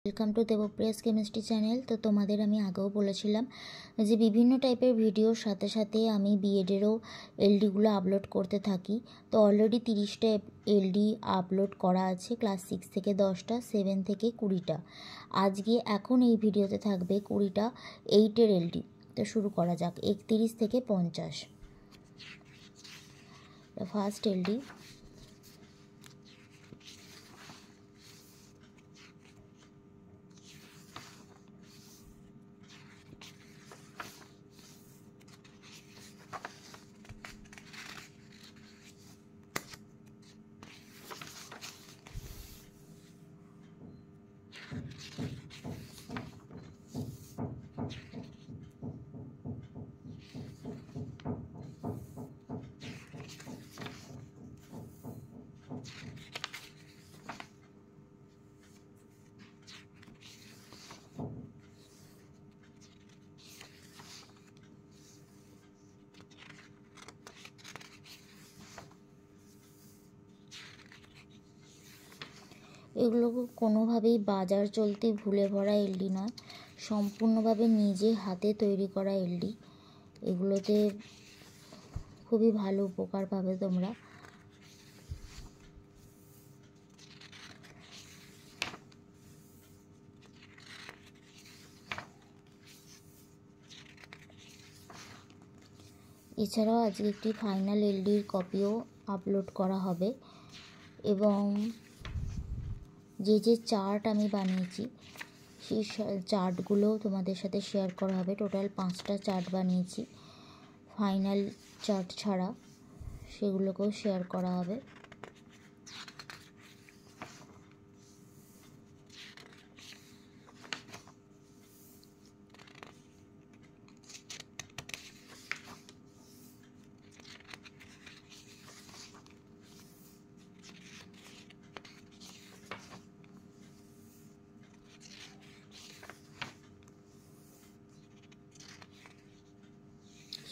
Welcome to Devpriya's chemistry channel. तो तुम्हादेर आमी आगेও বলেছিলাম যে বিভিন্ন টাইপের ভিডিওর সাথে সাথে আমি বিএডেরও এলডিগুলো আপলোড করতে থাকি। তো অলরেডি 30টা এলডি আপলোড করা আছে, ক্লাস 6 থেকে 10টা, 7 থেকে 20টা। আজকে এখন এই ভিডিওতে থাকবে 20টা 8এর এলডি। তো শুরু করা যাক 31 থেকে 50। ফার্স্ট এলডি এগুলো কোনোভাবেই বাজার চলতি ভুলে ভরা এলডি নয়, সম্পূর্ণভাবে নিজে হাতে তৈরি করা এলডি। এগুলোতে খুবই ভালো উপকার পাবে তোমরা। এছাড়াও আজকে একটি ফাইনাল এলডির কপিও আপলোড করা হবে এবং যে যে চার্ট আমি বানিয়েছি সেই চার্টগুলো তোমাদের সাথে শেয়ার করা হবে। টোটাল 5টা চার্ট বানিয়েছি, ফাইনাল চার্ট ছাড়া সেগুলোকেও শেয়ার করা হবে।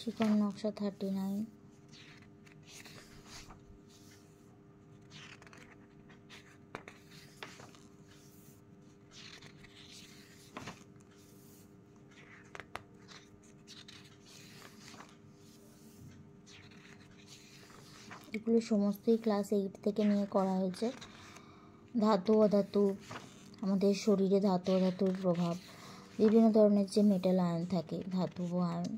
শিকড় নকশা 39, এগুলো সমস্তই ক্লাস 8 থেকে নিয়ে করা হয়েছে। ধাতু অধাতু, আমাদের শরীরে ধাতু অধাতুর প্রভাব, বিভিন্ন ধরনের যে মেটাল আয়ন থাকে, ধাতু ও আয়ন,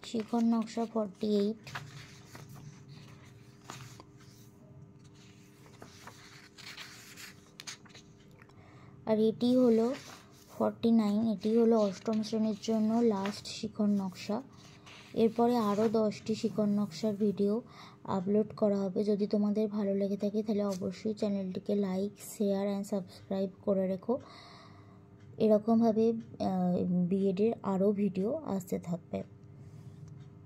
শিকড় নকশা 48, আর এটি হলো 49। এটি হলো অষ্টম শ্রেণীর জন্য লাস্ট শিকড় নকশা। এরপরে আরও 10টি শিকড় নকশার ভিডিও আপলোড করা হবে। যদি তোমাদের ভালো লেগে থাকে তাহলে অবশ্যই চ্যানেলটিকে লাইক, শেয়ার অ্যান্ড সাবস্ক্রাইব করে রেখো এরকমভাবে বিএডের আরও ভিডিও আসতে থাকবে।